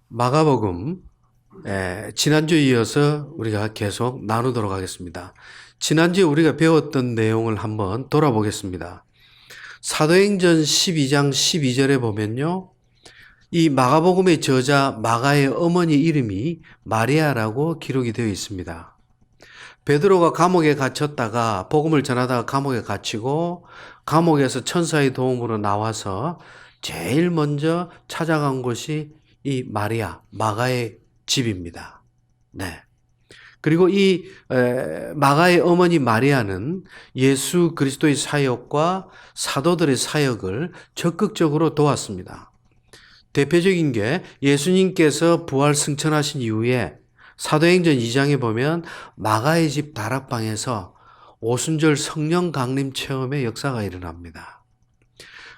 마가복음 지난주에 이어서 우리가 계속 나누도록 하겠습니다. 지난주에 우리가 배웠던 내용을 한번 돌아보겠습니다. 사도행전 12장 12절에 보면요. 이 마가복음의 저자 마가의 어머니 이름이 마리아라고 기록이 되어 있습니다. 베드로가 감옥에 갇혔다가 복음을 전하다가 감옥에 갇히고 감옥에서 천사의 도움으로 나와서 제일 먼저 찾아간 곳이 이 마리아, 마가의 집입니다. 네. 그리고 이 마가의 어머니 마리아는 예수 그리스도의 사역과 사도들의 사역을 적극적으로 도왔습니다. 대표적인 게 예수님께서 부활 승천하신 이후에 사도행전 2장에 보면 마가의 집 다락방에서 오순절 성령 강림 체험의 역사가 일어납니다.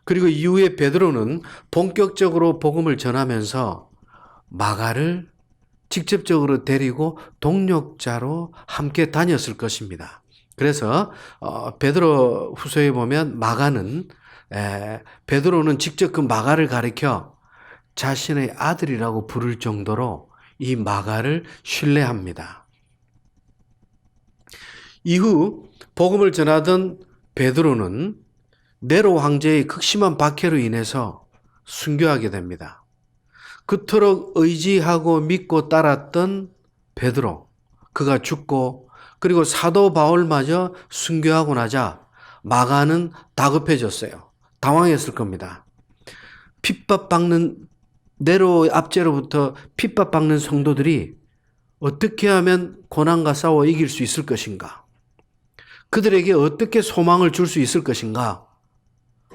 그리고 이후에 베드로는 본격적으로 복음을 전하면서 마가를 직접적으로 데리고 동역자로 함께 다녔을 것입니다. 그래서 베드로 후서에 보면 마가는 베드로는 직접 그 마가를 가리켜 자신의 아들이라고 부를 정도로 이 마가를 신뢰합니다. 이후 복음을 전하던 베드로는 네로 황제의 극심한 박해로 인해서 순교하게 됩니다. 그토록 의지하고 믿고 따랐던 베드로, 그가 죽고 그리고 사도 바울마저 순교하고 나자 마가는 다급해졌어요. 당황했을 겁니다. 핍박받는 네로 압제로부터 핍박받는 성도들이 어떻게 하면 고난과 싸워 이길 수 있을 것인가? 그들에게 어떻게 소망을 줄 수 있을 것인가?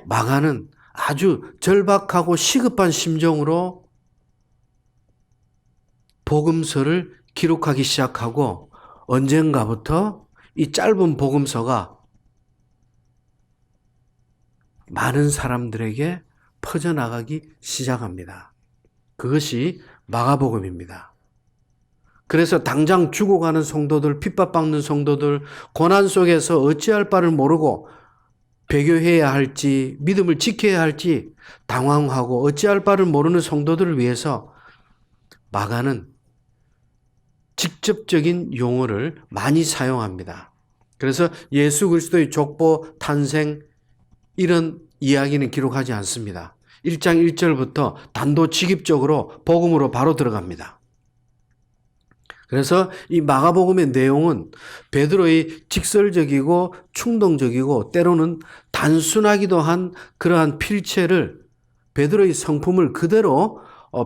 마가는 아주 절박하고 시급한 심정으로 복음서를 기록하기 시작하고 언젠가부터 이 짧은 복음서가 많은 사람들에게 퍼져나가기 시작합니다. 그것이 마가복음입니다. 그래서 당장 죽어가는 성도들, 핍박받는 성도들, 고난 속에서 어찌할 바를 모르고 배교해야 할지, 믿음을 지켜야 할지 당황하고 어찌할 바를 모르는 성도들을 위해서 마가는 직접적인 용어를 많이 사용합니다. 그래서 예수 그리스도의 족보, 탄생 이런 이야기는 기록하지 않습니다. 1장 1절부터 단도직입적으로 복음으로 바로 들어갑니다. 그래서 이 마가복음의 내용은 베드로의 직설적이고 충동적이고 때로는 단순하기도 한 그러한 필체를 베드로의 성품을 그대로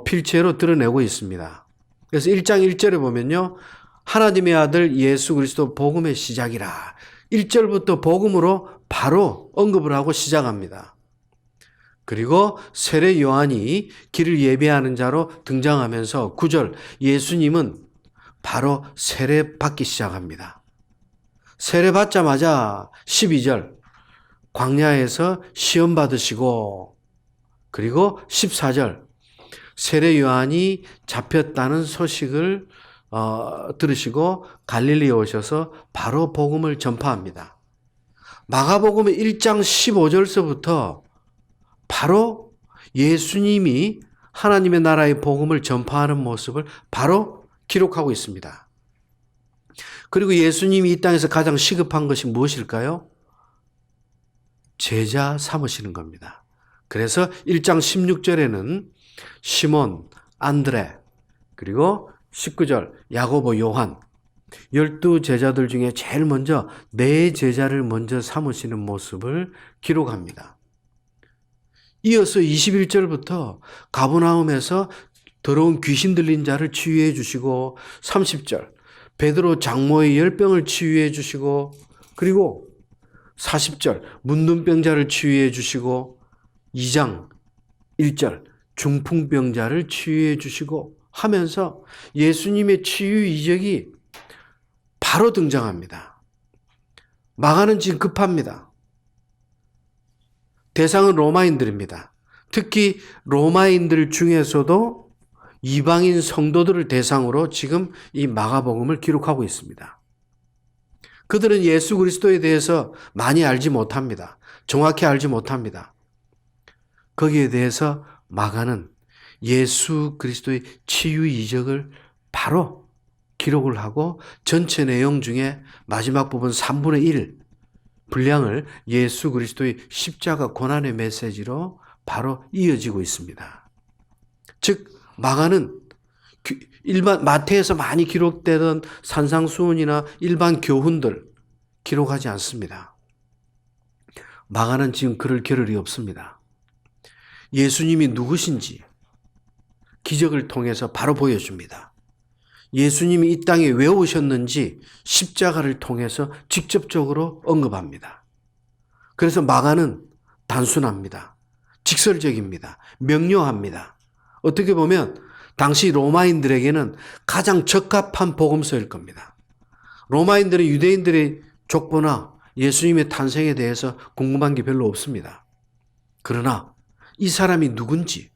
필체로 드러내고 있습니다. 그래서 1장 1절에 보면요. 하나님의 아들 예수 그리스도 복음의 시작이라. 1절부터 복음으로 바로 언급을 하고 시작합니다. 그리고 세례 요한이 길을 예비하는 자로 등장하면서 9절 예수님은 바로 세례 받기 시작합니다. 세례 받자마자 12절 광야에서 시험 받으시고 그리고 14절 세례 요한이 잡혔다는 소식을 들으시고 갈릴리에 오셔서 바로 복음을 전파합니다. 마가복음의 1장 15절서부터 바로 예수님이 하나님의 나라의 복음을 전파하는 모습을 바로 기록하고 있습니다. 그리고 예수님이 이 땅에서 가장 시급한 것이 무엇일까요? 제자 삼으시는 겁니다. 그래서 1장 16절에는 시몬, 안드레, 그리고 19절 야고보, 요한 12제자들 중에 제일 먼저 네 제자를 먼저 삼으시는 모습을 기록합니다. 이어서 21절부터 가버나움에서 더러운 귀신 들린 자를 치유해 주시고 30절 베드로 장모의 열병을 치유해 주시고 그리고 40절 문둥병자를 치유해 주시고 2장 1절 중풍병자를 치유해 주시고 하면서 예수님의 치유 이적이 바로 등장합니다. 마가는 지금 급합니다. 대상은 로마인들입니다. 특히 로마인들 중에서도 이방인 성도들을 대상으로 지금 이 마가복음을 기록하고 있습니다. 그들은 예수 그리스도에 대해서 많이 알지 못합니다. 정확히 알지 못합니다. 거기에 대해서 마가는 예수 그리스도의 치유 이적을 바로 기록을 하고 전체 내용 중에 마지막 부분 3분의 1 분량을 예수 그리스도의 십자가 고난의 메시지로 바로 이어지고 있습니다. 즉 마가는 일반 마태에서 많이 기록되던 산상수훈이나 일반 교훈들 기록하지 않습니다. 마가는 지금 그럴 겨를이 없습니다. 예수님이 누구신지 기적을 통해서 바로 보여줍니다. 예수님이 이 땅에 왜 오셨는지 십자가를 통해서 직접적으로 언급합니다. 그래서 마가는 단순합니다. 직설적입니다. 명료합니다. 어떻게 보면 당시 로마인들에게는 가장 적합한 복음서일 겁니다. 로마인들은 유대인들의 족보나 예수님의 탄생에 대해서 궁금한 게 별로 없습니다. 그러나 이 사람이 누군지,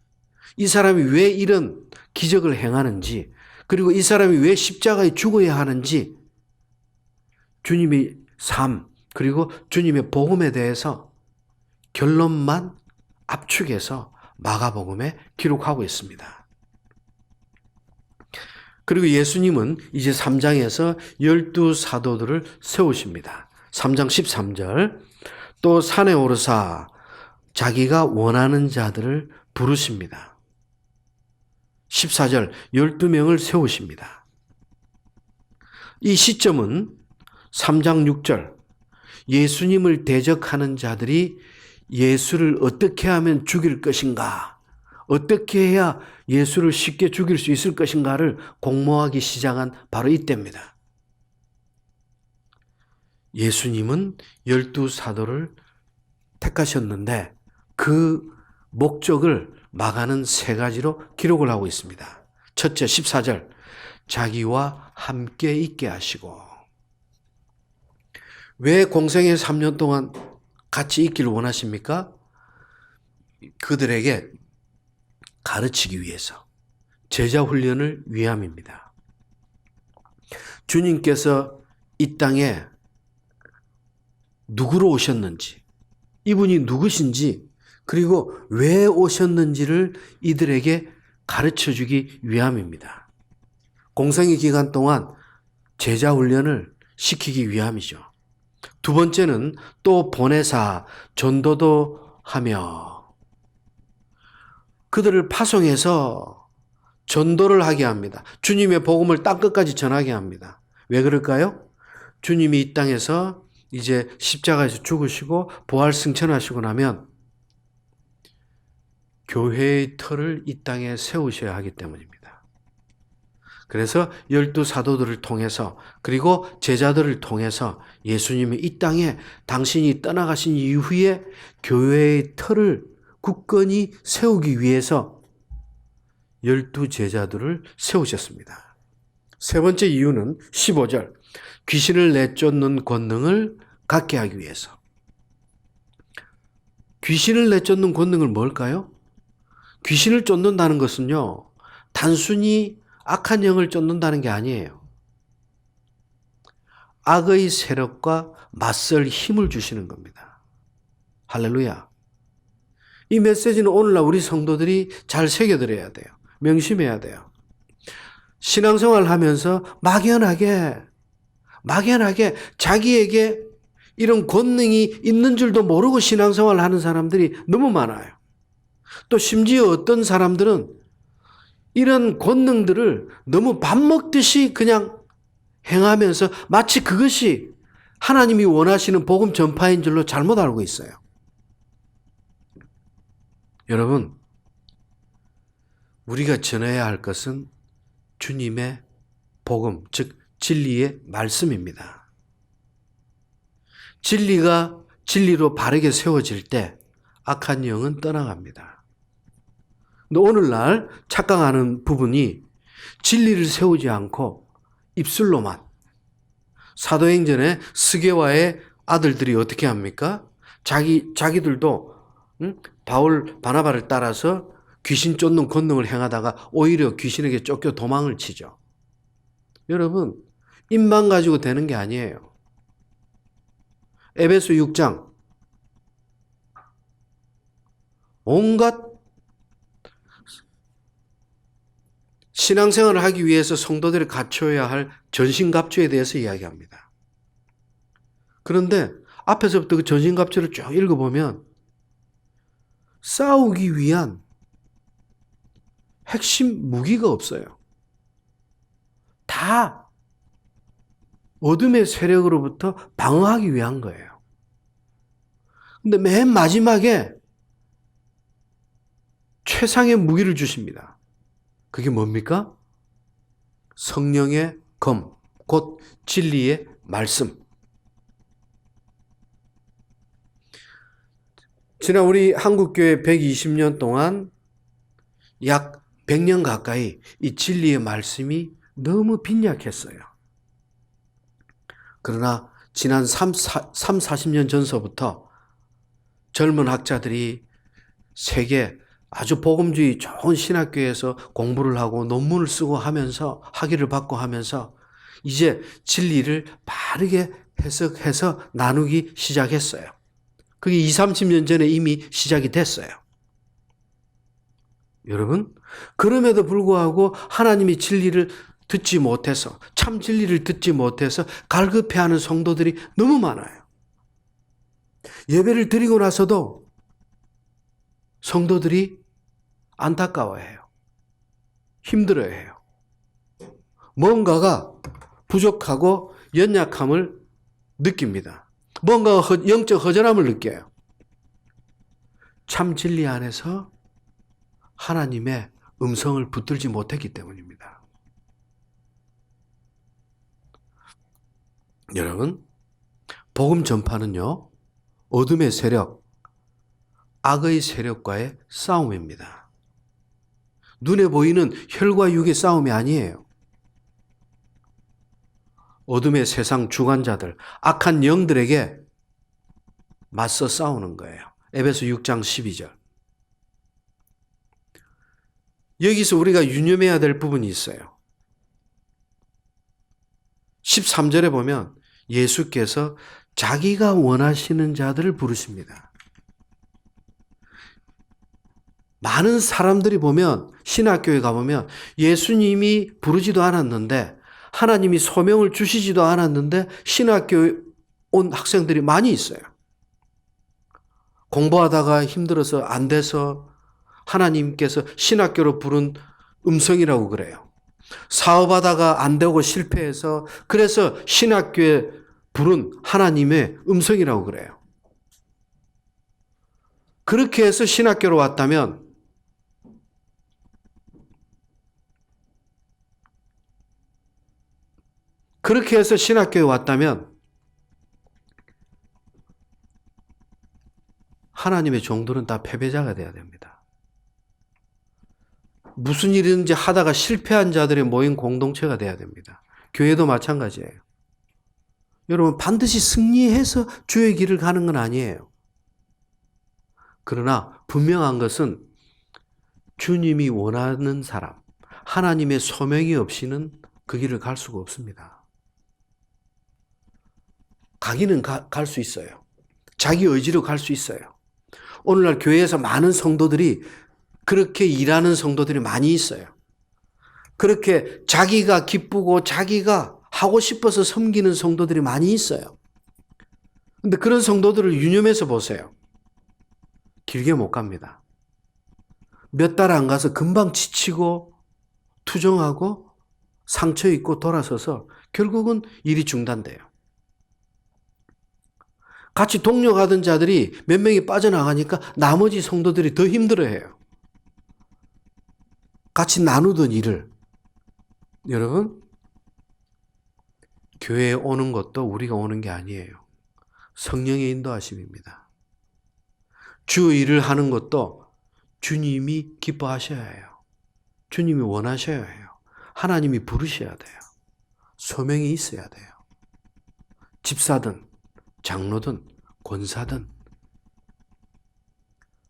이 사람이 왜 이런 기적을 행하는지, 그리고 이 사람이 왜 십자가에 죽어야 하는지 주님의 삶, 그리고 주님의 복음에 대해서 결론만 압축해서 마가복음에 기록하고 있습니다. 그리고 예수님은 이제 3장에서 12사도들을 세우십니다. 3장 13절 또 산에 오르사 자기가 원하는 자들을 부르십니다. 14절 12명을 세우십니다. 이 시점은 3장 6절 예수님을 대적하는 자들이 예수를 어떻게 하면 죽일 것인가, 어떻게 해야 예수를 쉽게 죽일 수 있을 것인가를 공모하기 시작한 바로 이때입니다. 예수님은 12사도를 택하셨는데 그 목적을 마가는 3가지로 기록을 하고 있습니다. 첫째 14절 자기와 함께 있게 하시고, 왜 공생의 3년 동안 같이 있기를 원하십니까? 그들에게 가르치기 위해서, 제자 훈련을 위함입니다. 주님께서 이 땅에 누구로 오셨는지, 이분이 누구신지, 그리고 왜 오셨는지를 이들에게 가르쳐주기 위함입니다. 공생의 기간 동안 제자 훈련을 시키기 위함이죠. 두 번째는 또 보내사 전도도 하며 그들을 파송해서 전도를 하게 합니다. 주님의 복음을 땅끝까지 전하게 합니다. 왜 그럴까요? 주님이 이 땅에서 이제 십자가에서 죽으시고 부활 승천하시고 나면 교회의 터를 이 땅에 세우셔야 하기 때문입니다. 그래서 12사도들을 통해서 그리고 제자들을 통해서 예수님이 이 땅에 당신이 떠나가신 이후에 교회의 터를 굳건히 세우기 위해서 12제자들을 세우셨습니다. 세 번째 이유는 15절 귀신을 내쫓는 권능을 갖게 하기 위해서. 귀신을 내쫓는 권능을 뭘까요? 귀신을 쫓는다는 것은요, 단순히 악한 영을 쫓는다는 게 아니에요. 악의 세력과 맞설 힘을 주시는 겁니다. 할렐루야. 이 메시지는 오늘날 우리 성도들이 잘 새겨들어야 돼요. 명심해야 돼요. 신앙생활 하면서 막연하게 자기에게 이런 권능이 있는 줄도 모르고 신앙생활을 하는 사람들이 너무 많아요. 또 심지어 어떤 사람들은 이런 권능들을 너무 밥 먹듯이 그냥 행하면서 마치 그것이 하나님이 원하시는 복음 전파인 줄로 잘못 알고 있어요. 여러분, 우리가 전해야 할 것은 주님의 복음, 즉 진리의 말씀입니다. 진리가 진리로 바르게 세워질 때 악한 영은 떠나갑니다. 근데 오늘날 착각하는 부분이 진리를 세우지 않고 입술로만, 사도행전에 스게와의 아들들이 어떻게 합니까? 자기들도 바울 바나바를 따라서 귀신 쫓는 권능을 행하다가 오히려 귀신에게 쫓겨 도망을 치죠. 여러분, 입만 가지고 되는 게 아니에요. 에베소 6장 온갖 신앙생활을 하기 위해서 성도들이 갖춰야 할 전신갑주에 대해서 이야기합니다. 그런데 앞에서부터 그 전신갑주를 쭉 읽어보면 싸우기 위한 핵심 무기가 없어요. 다 어둠의 세력으로부터 방어하기 위한 거예요. 근데 맨 마지막에 최상의 무기를 주십니다. 그게 뭡니까? 성령의 검, 곧 진리의 말씀. 지난 우리 한국교회 120년 동안 약 100년 가까이 이 진리의 말씀이 너무 빈약했어요. 그러나 지난 40년 전서부터 젊은 학자들이 세계 아주 복음주의 좋은 신학교에서 공부를 하고 논문을 쓰고 하면서 학위를 받고 하면서 이제 진리를 바르게 해석해서 나누기 시작했어요. 그게 20, 30년 전에 이미 시작이 됐어요. 여러분, 그럼에도 불구하고 하나님이 진리를 듣지 못해서, 참 진리를 듣지 못해서 갈급해하는 성도들이 너무 많아요. 예배를 드리고 나서도 성도들이 안타까워해요. 힘들어해요. 뭔가가 부족하고 연약함을 느낍니다. 뭔가 영적 허전함을 느껴요. 참 진리 안에서 하나님의 음성을 붙들지 못했기 때문입니다. 여러분, 복음 전파는요, 어둠의 세력, 악의 세력과의 싸움입니다. 눈에 보이는 혈과 육의 싸움이 아니에요. 어둠의 세상 주관자들, 악한 영들에게 맞서 싸우는 거예요. 에베소 6장 12절. 여기서 우리가 유념해야 될 부분이 있어요. 13절에 보면 예수께서 자기가 원하시는 자들을 부르십니다. 많은 사람들이 보면 신학교에 가보면 예수님이 부르지도 않았는데 하나님이 소명을 주시지도 않았는데 신학교에 온 학생들이 많이 있어요. 공부하다가 힘들어서 안 돼서 하나님께서 신학교로 부른 음성이라고 그래요. 사업하다가 안 되고 실패해서 그래서 신학교에 부른 하나님의 음성이라고 그래요. 그렇게 해서 신학교로 왔다면 그렇게 해서 신학교에 왔다면 하나님의 종들은 다 패배자가 돼야 됩니다. 무슨 일이든지 하다가 실패한 자들의 모인 공동체가 돼야 됩니다. 교회도 마찬가지예요. 여러분, 반드시 승리해서 주의 길을 가는 건 아니에요. 그러나 분명한 것은 주님이 원하는 사람, 하나님의 소명이 없이는 그 길을 갈 수가 없습니다. 가기는 갈 수 있어요. 자기 의지로 갈 수 있어요. 오늘날 교회에서 많은 성도들이 그렇게 일하는 성도들이 많이 있어요. 그렇게 자기가 기쁘고 자기가 하고 싶어서 섬기는 성도들이 많이 있어요. 근데 그런 성도들을 유념해서 보세요. 길게 못 갑니다. 몇 달 안 가서 금방 지치고 투정하고 상처 입고 돌아서서 결국은 일이 중단돼요. 같이 동료가던 자들이 몇 명이 빠져나가니까 나머지 성도들이 더 힘들어해요. 같이 나누던 일을. 여러분, 교회에 오는 것도 우리가 오는 게 아니에요. 성령의 인도하심입니다. 주 일을 하는 것도 주님이 기뻐하셔야 해요. 주님이 원하셔야 해요. 하나님이 부르셔야 돼요. 소명이 있어야 돼요. 집사든 장로든 권사든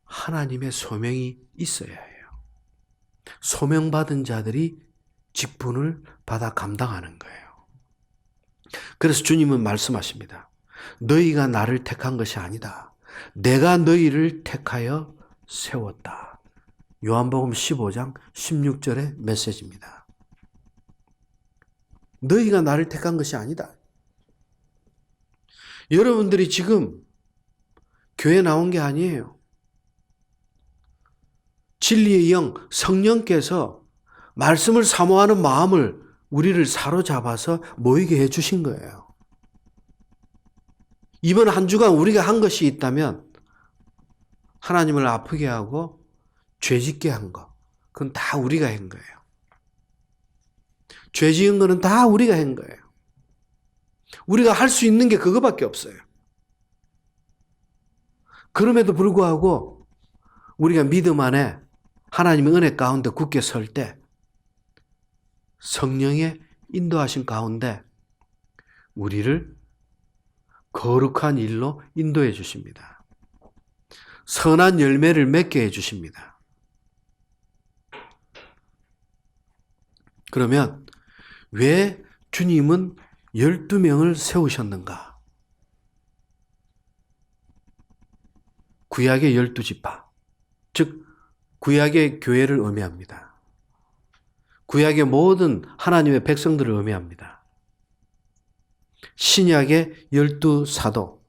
하나님의 소명이 있어야 해요. 소명받은 자들이 직분을 받아 감당하는 거예요. 그래서 주님은 말씀하십니다. 너희가 나를 택한 것이 아니다. 내가 너희를 택하여 세웠다. 요한복음 15장 16절의 메시지입니다. 너희가 나를 택한 것이 아니다. 여러분들이 지금 교회 나온 게 아니에요. 진리의 영, 성령께서 말씀을 사모하는 마음을 우리를 사로잡아서 모이게 해주신 거예요. 이번 한 주간 우리가 한 것이 있다면 하나님을 아프게 하고 죄짓게 한 것, 그건 다 우리가 한 거예요. 죄 지은 거는 다 우리가 한 거예요. 우리가 할 수 있는 게 그거밖에 없어요. 그럼에도 불구하고 우리가 믿음 안에 하나님의 은혜 가운데 굳게 설 때 성령의 인도하신 가운데 우리를 거룩한 일로 인도해 주십니다. 선한 열매를 맺게 해 주십니다. 그러면 왜 주님은 12명을 세우셨는가? 구약의 12지파, 즉 구약의 교회를 의미합니다. 구약의 모든 하나님의 백성들을 의미합니다. 신약의 12사도,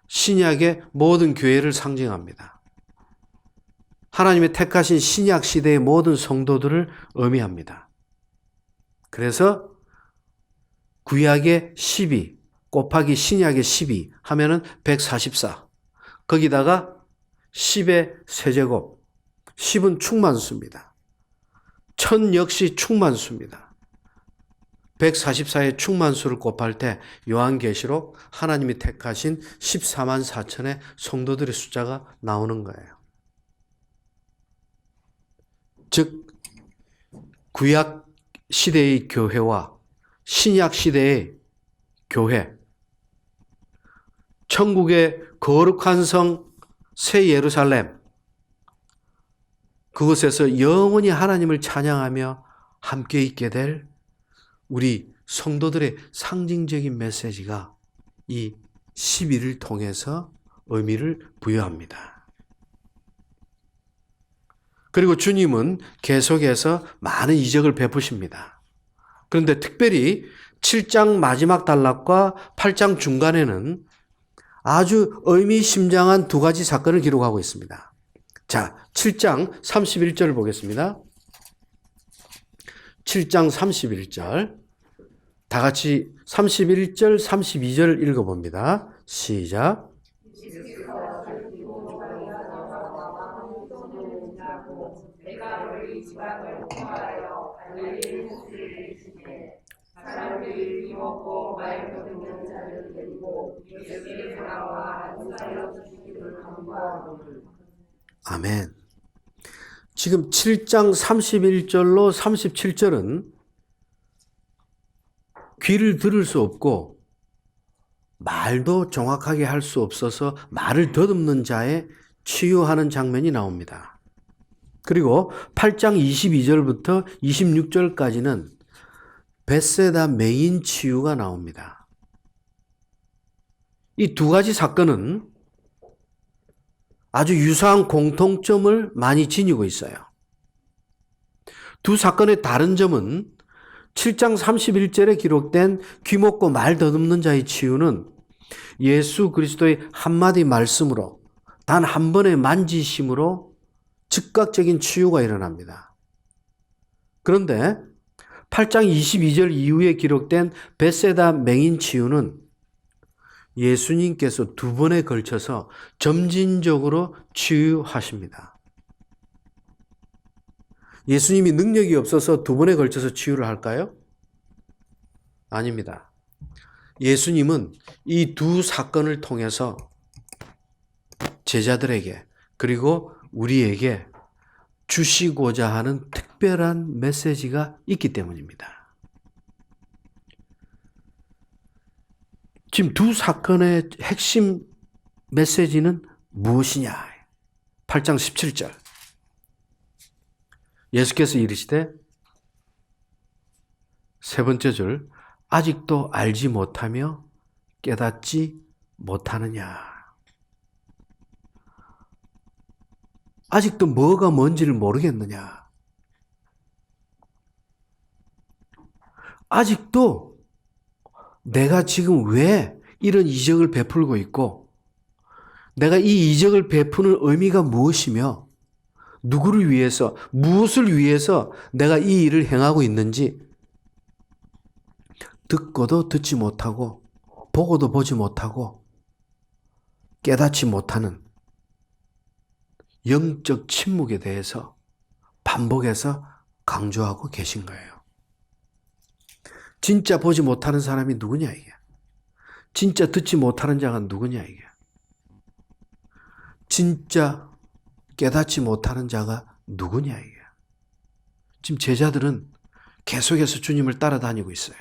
신약의 모든 교회를 상징합니다. 하나님의 택하신 신약 시대의 모든 성도들을 의미합니다. 그래서 구약의 12 곱하기 신약의 12 하면은 144. 거기다가 10의 세제곱. 10은 충만수입니다. 1000 역시 충만수입니다. 144의 충만수를 곱할 때 요한계시록 하나님이 택하신 14만 4천의 성도들의 숫자가 나오는 거예요. 즉 구약 시대의 교회와 신약 시대의 교회, 천국의 거룩한 성 새 예루살렘, 그곳에서 영원히 하나님을 찬양하며 함께 있게 될 우리 성도들의 상징적인 메시지가 이 12를 통해서 의미를 부여합니다. 그리고 주님은 계속해서 많은 이적을 베푸십니다. 그런데 특별히 7장 마지막 단락과 8장 중간에는 아주 의미심장한 두 가지 사건을 기록하고 있습니다. 자, 7장 31절을 보겠습니다. 7장 31절. 다 같이 31절, 32절 읽어봅니다. 시작. 사람들이 먹고 마음에 드는 자를 데리고 예수의 나와 인사여 주시기를 간구하거늘. 아멘. 지금 7장 31절로 37절은 귀를 들을 수 없고 말도 정확하게 할 수 없어서 말을 더듬는 자에 치유하는 장면이 나옵니다. 그리고 8장 22절부터 26절까지는 벳세다 메인 치유가 나옵니다. 이 두 가지 사건은 아주 유사한 공통점을 많이 지니고 있어요. 두 사건의 다른 점은 7장 31절에 기록된 귀 먹고 말 더듬는 자의 치유는 예수 그리스도의 한마디 말씀으로 단 한 번의 만지심으로 즉각적인 치유가 일어납니다. 그런데 8장 22절 이후에 기록된 벳세다 맹인 치유는 예수님께서 두 번에 걸쳐서 점진적으로 치유하십니다. 예수님이 능력이 없어서 두 번에 걸쳐서 치유를 할까요? 아닙니다. 예수님은 이 두 사건을 통해서 제자들에게 그리고 우리에게 주시고자 하는 특별한 메시지가 있기 때문입니다. 지금 두 사건의 핵심 메시지는 무엇이냐? 8장 17절. 예수께서 이르시되 세 번째 줄 아직도 알지 못하며 깨닫지 못하느냐. 아직도 뭐가 뭔지를 모르겠느냐. 아직도 내가 지금 왜 이런 이적을 베풀고 있고 내가 이 이적을 베푸는 의미가 무엇이며 누구를 위해서 무엇을 위해서 내가 이 일을 행하고 있는지 듣고도 듣지 못하고 보고도 보지 못하고 깨닫지 못하는 영적 침묵에 대해서 반복해서 강조하고 계신 거예요. 진짜 보지 못하는 사람이 누구냐 이게. 진짜 듣지 못하는 자가 누구냐 이게. 진짜 깨닫지 못하는 자가 누구냐 이게. 지금 제자들은 계속해서 주님을 따라다니고 있어요.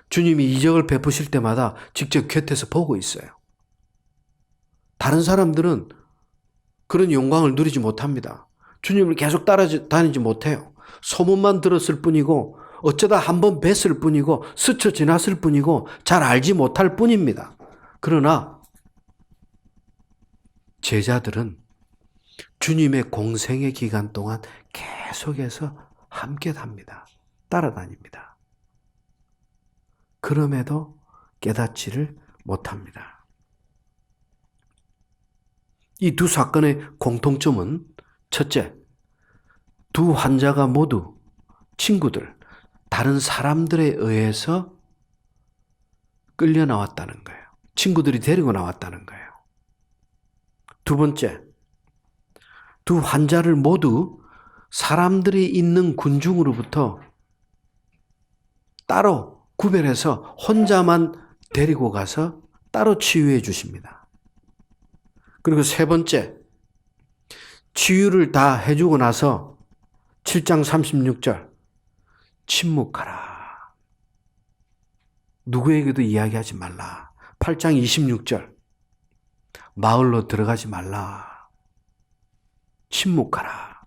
주님이 이적을 베푸실 때마다 직접 곁에서 보고 있어요. 다른 사람들은 그런 영광을 누리지 못합니다. 주님을 계속 따라다니지 못해요. 소문만 들었을 뿐이고 어쩌다 한번 뵀을 뿐이고 스쳐 지났을 뿐이고 잘 알지 못할 뿐입니다. 그러나 제자들은 주님의 공생의 기간 동안 계속해서 함께 답니다. 따라다닙니다. 그럼에도 깨닫지를 못합니다. 이 두 사건의 공통점은 첫째, 두 환자가 모두 친구들, 다른 사람들에 의해서 끌려 나왔다는 거예요. 친구들이 데리고 나왔다는 거예요. 두 번째, 두 환자를 모두 사람들이 있는 군중으로부터 따로 구별해서 혼자만 데리고 가서 따로 치유해 주십니다. 그리고 세 번째, 치유를 다 해주고 나서 7장 36절 침묵하라. 누구에게도 이야기하지 말라. 8장 26절 마을로 들어가지 말라. 침묵하라.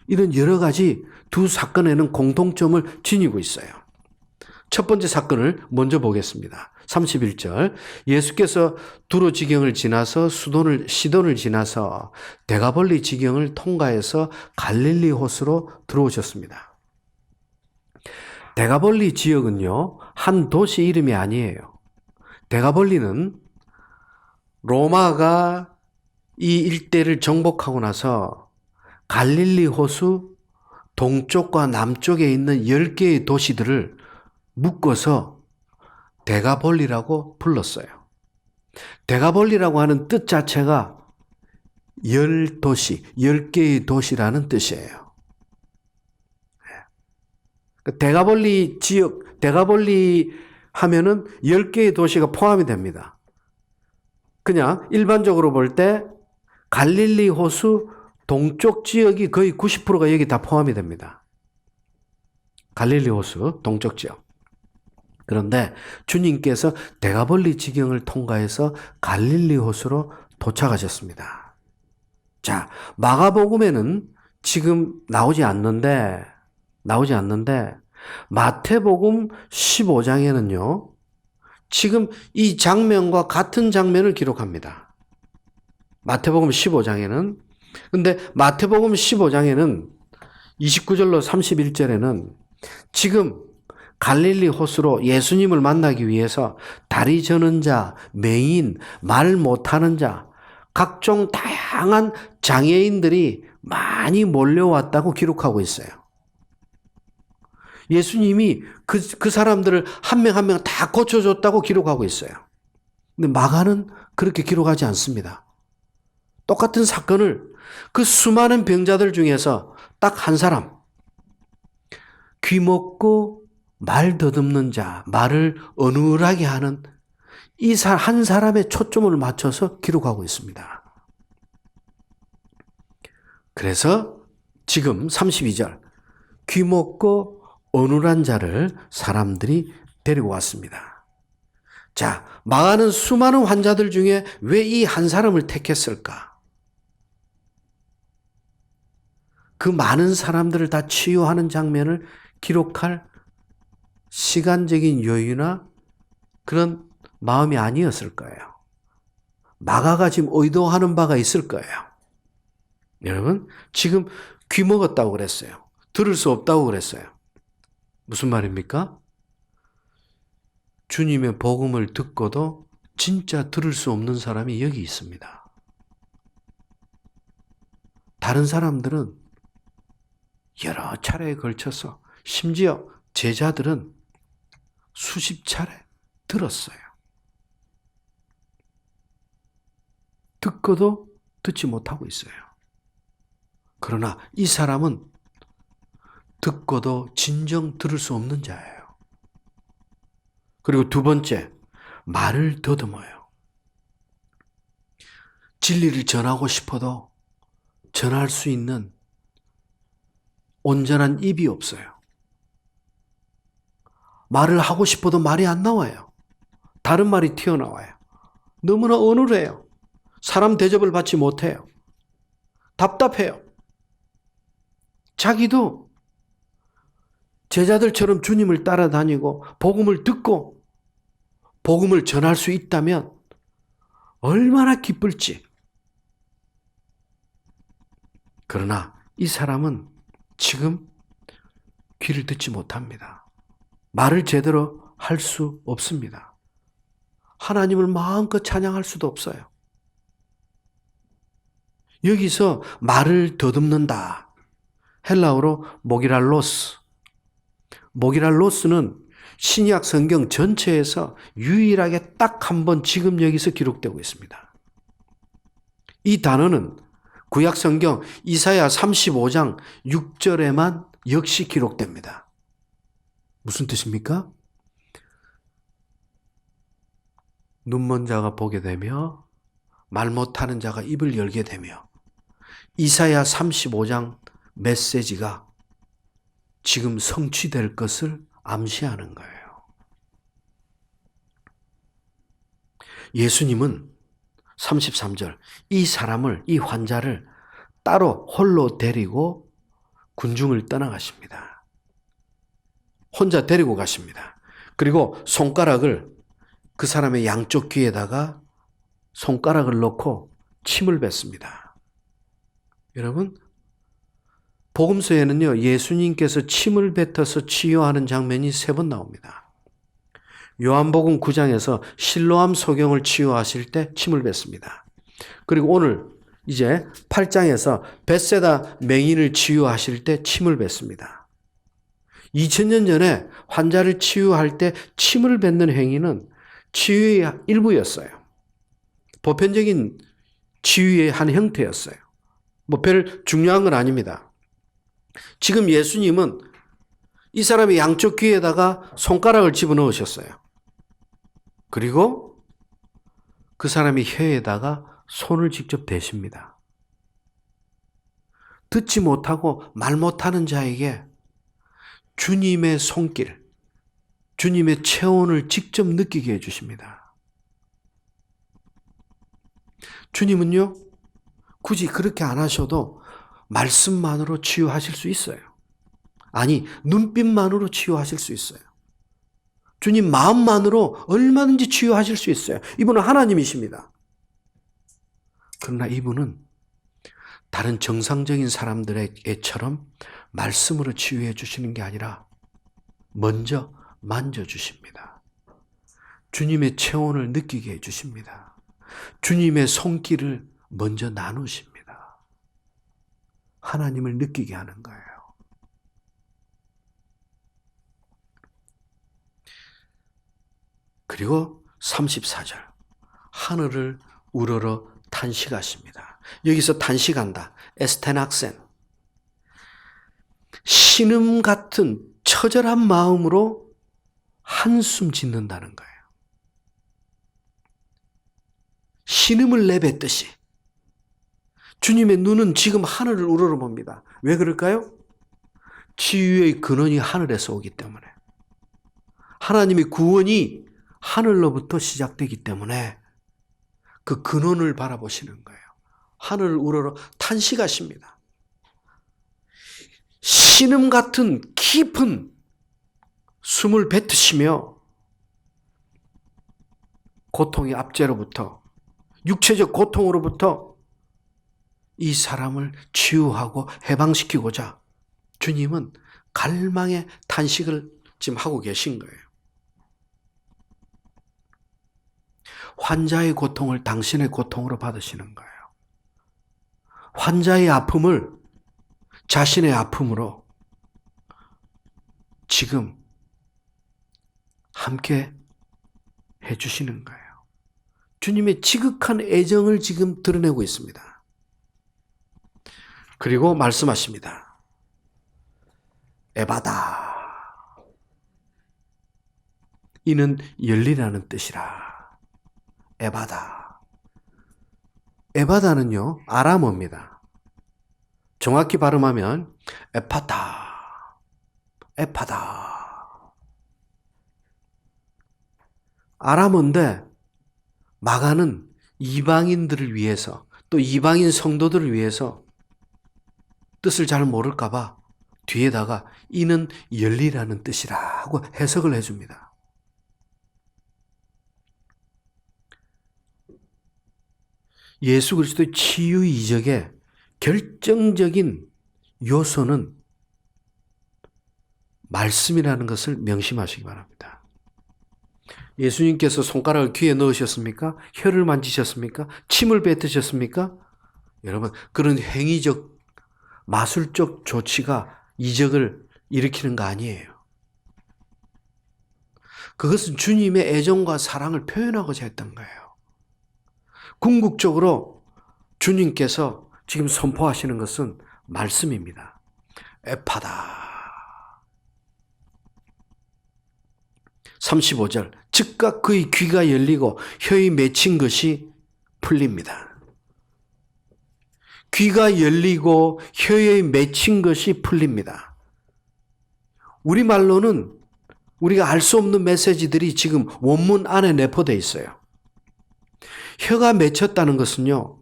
이런 여러 가지 두 사건에는 공통점을 지니고 있어요. 첫 번째 사건을 먼저 보겠습니다. 31절 예수께서 두로 지경을 지나서 시돈을 지나서 데가볼리 지경을 통과해서 갈릴리 호수로 들어오셨습니다. 데가볼리 지역은요, 한 도시 이름이 아니에요. 데가볼리는 로마가 이 일대를 정복하고 나서 갈릴리 호수 동쪽과 남쪽에 있는 10개의 도시들을 묶어서 데가볼리라고 불렀어요. 데가볼리라고 하는 뜻 자체가 10도시, 10개의 도시라는 뜻이에요. 데가볼리 지역, 데가볼리 하면은 10개의 도시가 포함이 됩니다. 그냥 일반적으로 볼 때 갈릴리 호수 동쪽 지역이 거의 90%가 여기 다 포함이 됩니다. 갈릴리 호수 동쪽 지역. 그런데 주님께서 데가볼리 지경을 통과해서 갈릴리 호수로 도착하셨습니다. 자, 마가복음에는 지금 나오지 않는데 마태복음 15장에는요. 지금 이 장면과 같은 장면을 기록합니다. 마태복음 15장에는 근데 마태복음 15장에는 29절로 31절에는 지금 갈릴리 호수로 예수님을 만나기 위해서 다리 저는 자, 맹인, 말 못하는 자, 각종 다양한 장애인들이 많이 몰려왔다고 기록하고 있어요. 예수님이 그 사람들을 한 명 한 명 다 고쳐줬다고 기록하고 있어요. 근데 마가는 그렇게 기록하지 않습니다. 똑같은 사건을 그 수많은 병자들 중에서 딱 한 사람, 귀 먹고 말 더듬는 자, 말을 어눌하게 하는 이 한 사람의 초점을 맞춰서 기록하고 있습니다. 그래서 지금 32절, 귀 먹고 어눌한 자를 사람들이 데리고 왔습니다. 자, 마가는 수많은 환자들 중에 왜 이 한 사람을 택했을까? 그 많은 사람들을 다 치유하는 장면을 기록할 시간적인 여유나 그런 마음이 아니었을 거예요. 마가가 지금 의도하는 바가 있을 거예요. 여러분, 지금 귀 먹었다고 그랬어요. 들을 수 없다고 그랬어요. 무슨 말입니까? 주님의 복음을 듣고도 진짜 들을 수 없는 사람이 여기 있습니다. 다른 사람들은 여러 차례에 걸쳐서, 심지어 제자들은 수십 차례 들었어요. 듣고도 듣지 못하고 있어요. 그러나 이 사람은 듣고도 진정 들을 수 없는 자예요. 그리고 두 번째, 말을 더듬어요. 진리를 전하고 싶어도 전할 수 있는 온전한 입이 없어요. 말을 하고 싶어도 말이 안 나와요. 다른 말이 튀어나와요. 너무나 어눌해요. 사람 대접을 받지 못해요. 답답해요. 자기도 제자들처럼 주님을 따라다니고 복음을 듣고 복음을 전할 수 있다면 얼마나 기쁠지. 그러나 이 사람은 지금 귀를 듣지 못합니다. 말을 제대로 할 수 없습니다. 하나님을 마음껏 찬양할 수도 없어요. 여기서 말을 더듬는다. 헬라어로 모기랄로스. 모기랄로스는 신약 성경 전체에서 유일하게 딱 한 번 지금 여기서 기록되고 있습니다. 이 단어는 구약 성경 이사야 35장 6절에만 역시 기록됩니다. 무슨 뜻입니까? 눈먼 자가 보게 되며 말 못하는 자가 입을 열게 되며 이사야 35장 메시지가 지금 성취될 것을 암시하는 거예요. 예수님은 33절 이 사람을, 이 환자를 따로 홀로 데리고 군중을 떠나가십니다. 혼자 데리고 가십니다. 그리고 손가락을 그 사람의 양쪽 귀에다가 손가락을 넣고 침을 뱉습니다. 여러분, 복음서에는요, 예수님께서 침을 뱉어서 치유하는 장면이 3번 나옵니다. 요한복음 9장에서 실로암 소경을 치유하실 때 침을 뱉습니다. 그리고 오늘 이제 8장에서 벳세다 맹인을 치유하실 때 침을 뱉습니다. 2000년 전에 환자를 치유할 때 침을 뱉는 행위는 치유의 일부였어요. 보편적인 치유의 한 형태였어요. 별 중요한 건 아닙니다. 지금 예수님은 이 사람의 양쪽 귀에다가 손가락을 집어넣으셨어요. 그리고 그 사람의 혀에다가 손을 직접 대십니다. 듣지 못하고 말 못하는 자에게 주님의 손길, 주님의 체온을 직접 느끼게 해주십니다. 주님은요, 굳이 그렇게 안 하셔도 말씀만으로 치유하실 수 있어요. 아니, 눈빛만으로 치유하실 수 있어요. 주님 마음만으로 얼마든지 치유하실 수 있어요. 이분은 하나님이십니다. 그러나 이분은 다른 정상적인 사람들에게처럼 말씀으로 치유해 주시는 게 아니라 먼저 만져주십니다. 주님의 체온을 느끼게 해주십니다. 주님의 손길을 먼저 나누십니다. 하나님을 느끼게 하는 거예요. 그리고 34절 하늘을 우러러 탄식하십니다. 여기서 탄식한다. 에스테낙센. 신음 같은 처절한 마음으로 한숨 짓는다는 거예요. 신음을 내뱉듯이. 주님의 눈은 지금 하늘을 우러러봅니다. 왜 그럴까요? 치유의 근원이 하늘에서 오기 때문에. 하나님의 구원이 하늘로부터 시작되기 때문에 그 근원을 바라보시는 거예요. 하늘을 우러러 탄식하십니다. 신음 같은 깊은 숨을 뱉으시며 고통의 압제로부터, 육체적 고통으로부터 이 사람을 치유하고 해방시키고자 주님은 갈망의 탄식을 지금 하고 계신 거예요. 환자의 고통을 당신의 고통으로 받으시는 거예요. 환자의 아픔을 자신의 아픔으로 지금 함께 해주시는 거예요. 주님의 지극한 애정을 지금 드러내고 있습니다. 그리고 말씀하십니다. 에바다. 이는 열리라는 뜻이라. 에바다. 에바다는요, 아람어입니다. 정확히 발음하면 에파다. 에파다. 아람어인데 마가는 이방인들을 위해서 또 이방인 성도들을 위해서 뜻을 잘 모를까 봐 뒤에다가 이는 열리라는 뜻이라 하고 해석을 해줍니다. 예수 그리스도의 치유 이적의 결정적인 요소는 말씀이라는 것을 명심하시기 바랍니다. 예수님께서 손가락을 귀에 넣으셨습니까? 혀를 만지셨습니까? 침을 뱉으셨습니까? 여러분, 그런 행위적, 마술적 조치가 이적을 일으키는 거 아니에요. 그것은 주님의 애정과 사랑을 표현하고자 했던 거예요. 궁극적으로 주님께서 지금 선포하시는 것은 말씀입니다. 에파다. 35절. 즉각 그의 귀가 열리고 혀에 맺힌 것이 풀립니다. 귀가 열리고 혀에 맺힌 것이 풀립니다. 우리말로는 우리가 알 수 없는 메시지들이 지금 원문 안에 내포되어 있어요. 혀가 맺혔다는 것은요,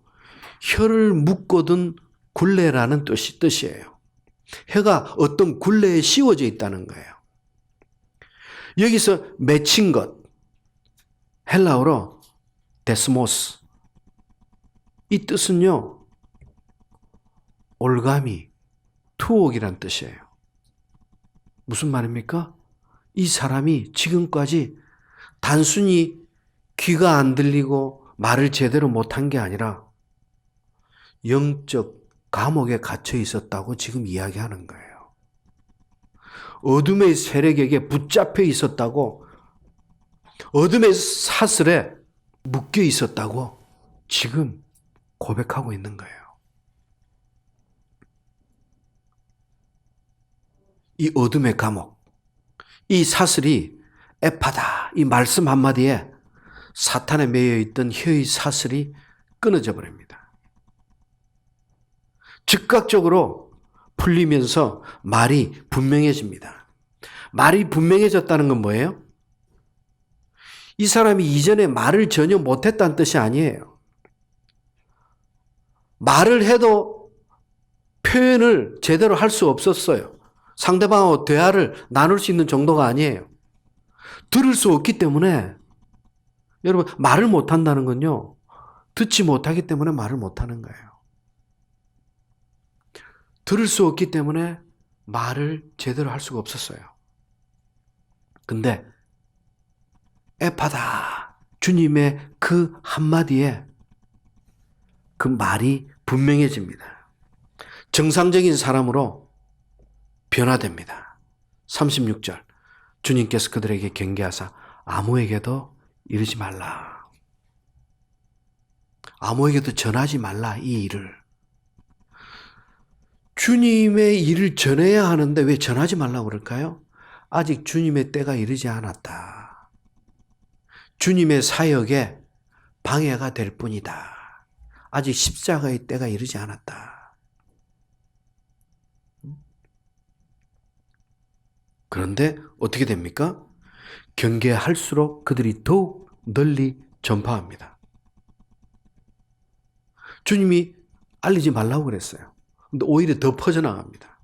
혀를 묶어둔 굴레라는 뜻이에요. 혀가 어떤 굴레에 씌워져 있다는 거예요. 여기서 맺힌 것, 헬라어로 데스모스. 이 뜻은요, 올가미, 투옥이란 뜻이에요. 무슨 말입니까? 이 사람이 지금까지 단순히 귀가 안 들리고 말을 제대로 못한 게 아니라 영적 감옥에 갇혀 있었다고 지금 이야기하는 거예요. 어둠의 세력에게 붙잡혀 있었다고, 어둠의 사슬에 묶여 있었다고 지금 고백하고 있는 거예요. 이 어둠의 감옥, 이 사슬이 에파다, 이 말씀 한마디에 사탄에 매여 있던 혀의 사슬이 끊어져 버립니다. 즉각적으로 풀리면서 말이 분명해집니다. 말이 분명해졌다는 건 뭐예요? 이 사람이 이전에 말을 전혀 못했다는 뜻이 아니에요. 말을 해도 표현을 제대로 할 수 없었어요. 상대방하고 대화를 나눌 수 있는 정도가 아니에요. 들을 수 없기 때문에, 여러분, 말을 못한다는 건요, 듣지 못하기 때문에 말을 못하는 거예요. 들을 수 없기 때문에 말을 제대로 할 수가 없었어요. 근데 에파다, 주님의 그 한마디에 그 말이 분명해집니다. 정상적인 사람으로 변화됩니다. 36절. 주님께서 그들에게 경계하사 아무에게도 이르지 말라. 아무에게도 전하지 말라, 이 일을. 주님의 일을 전해야 하는데 왜 전하지 말라고 그럴까요? 아직 주님의 때가 이르지 않았다. 주님의 사역에 방해가 될 뿐이다. 아직 십자가의 때가 이르지 않았다. 그런데 어떻게 됩니까? 경계할수록 그들이 더욱 널리 전파합니다. 주님이 알리지 말라고 그랬어요. 근데 오히려 더 퍼져나갑니다.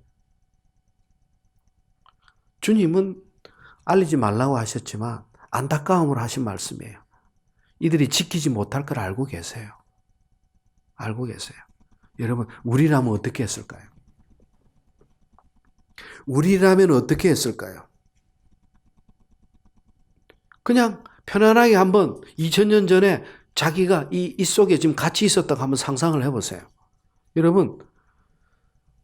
주님은 알리지 말라고 하셨지만 안타까움으로 하신 말씀이에요. 이들이 지키지 못할 걸 알고 계세요. 알고 계세요. 여러분, 우리라면 어떻게 했을까요? 우리라면 어떻게 했을까요? 그냥 편안하게 한번 2000년 전에 자기가 이 속에 지금 같이 있었다고 한번 상상을 해보세요. 여러분,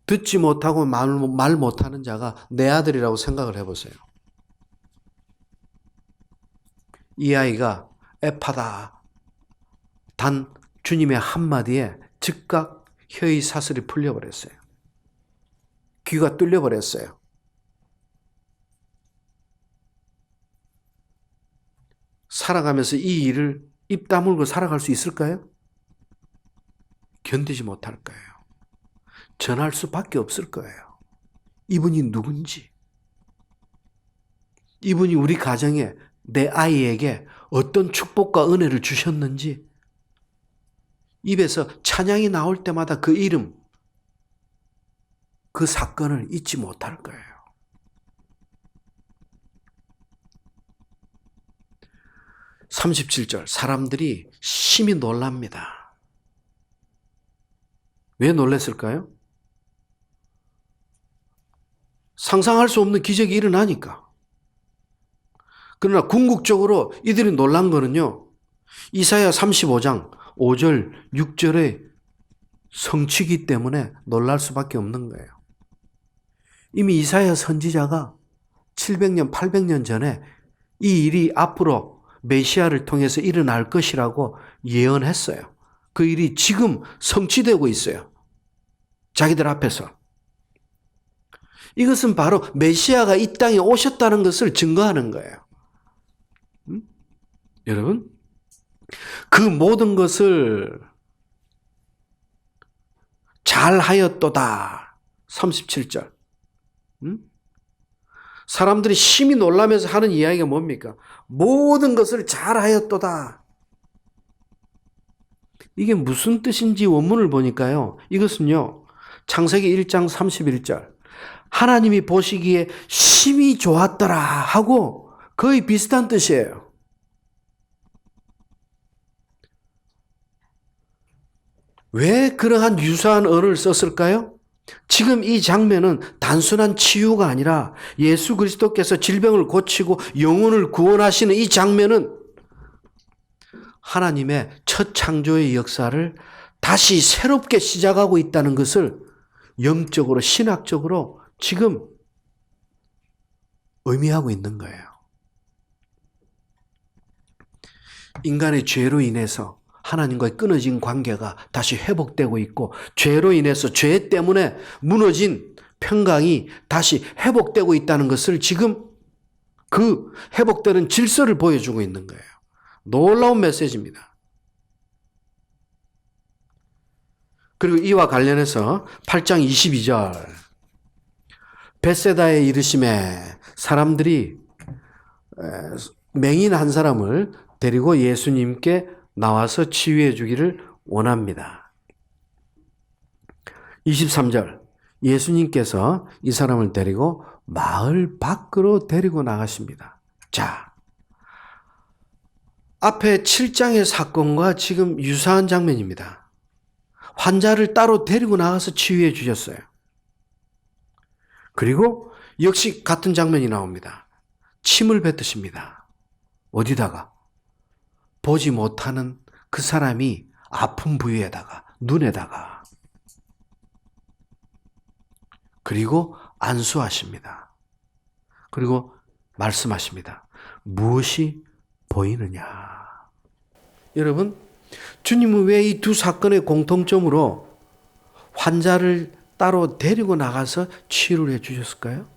듣지 못하고 말 못하는 자가 내 아들이라고 생각을 해보세요. 이 아이가 애파다. 단 주님의 한마디에 즉각 혀의 사슬이 풀려버렸어요. 귀가 뚫려버렸어요. 살아가면서 이 일을 입 다물고 살아갈 수 있을까요? 견디지 못할 거예요. 전할 수밖에 없을 거예요. 이분이 누군지, 이분이 우리 가정에 내 아이에게 어떤 축복과 은혜를 주셨는지, 입에서 찬양이 나올 때마다 그 이름, 그 사건을 잊지 못할 거예요. (37절) 사람들이 심히 놀랍니다. 왜 놀랐을까요? 상상할 수 없는 기적이 일어나니까. 그러나 궁극적으로 이들이 놀란 거는요, 이사야 35장 5절 6절의 성취기 때문에 놀랄 수밖에 없는 거예요. 이미 이사야 선지자가 700년 800년 전에 이 일이 앞으로 메시아를 통해서 일어날 것이라고 예언했어요. 그 일이 지금 성취되고 있어요. 자기들 앞에서. 이것은 바로 메시아가 이 땅에 오셨다는 것을 증거하는 거예요. 여러분, 그 모든 것을 잘하였도다. 37절. 사람들이 심히 놀라면서 하는 이야기가 뭡니까? 모든 것을 잘하였도다. 이게 무슨 뜻인지 원문을 보니까요, 이것은요, 창세기 1장 31절. 하나님이 보시기에 심히 좋았더라 하고 거의 비슷한 뜻이에요. 왜 그러한 유사한 언어를 썼을까요? 지금 이 장면은 단순한 치유가 아니라 예수 그리스도께서 질병을 고치고 영혼을 구원하시는 이 장면은 하나님의 첫 창조의 역사를 다시 새롭게 시작하고 있다는 것을 영적으로, 신학적으로 지금 의미하고 있는 거예요. 인간의 죄로 인해서 하나님과의 끊어진 관계가 다시 회복되고 있고, 죄로 인해서 죄 때문에 무너진 평강이 다시 회복되고 있다는 것을 지금 그 회복되는 질서를 보여주고 있는 거예요. 놀라운 메시지입니다. 그리고 이와 관련해서 8장 22절 벳세다에 이르심에 사람들이 맹인 한 사람을 데리고 예수님께 나와서 치유해 주기를 원합니다. 23절 예수님께서 이 사람을 데리고 마을 밖으로 데리고 나가십니다. 자, 앞에 7장의 사건과 지금 유사한 장면입니다. 환자를 따로 데리고 나가서 치유해 주셨어요. 그리고 역시 같은 장면이 나옵니다. 침을 뱉으십니다. 어디다가? 보지 못하는 그 사람이 아픈 부위에다가, 눈에다가. 그리고 안수하십니다. 그리고 말씀하십니다. 무엇이 보이느냐? 여러분, 주님은 왜 이 두 사건의 공통점으로 환자를 따로 데리고 나가서 치유를 해 주셨을까요?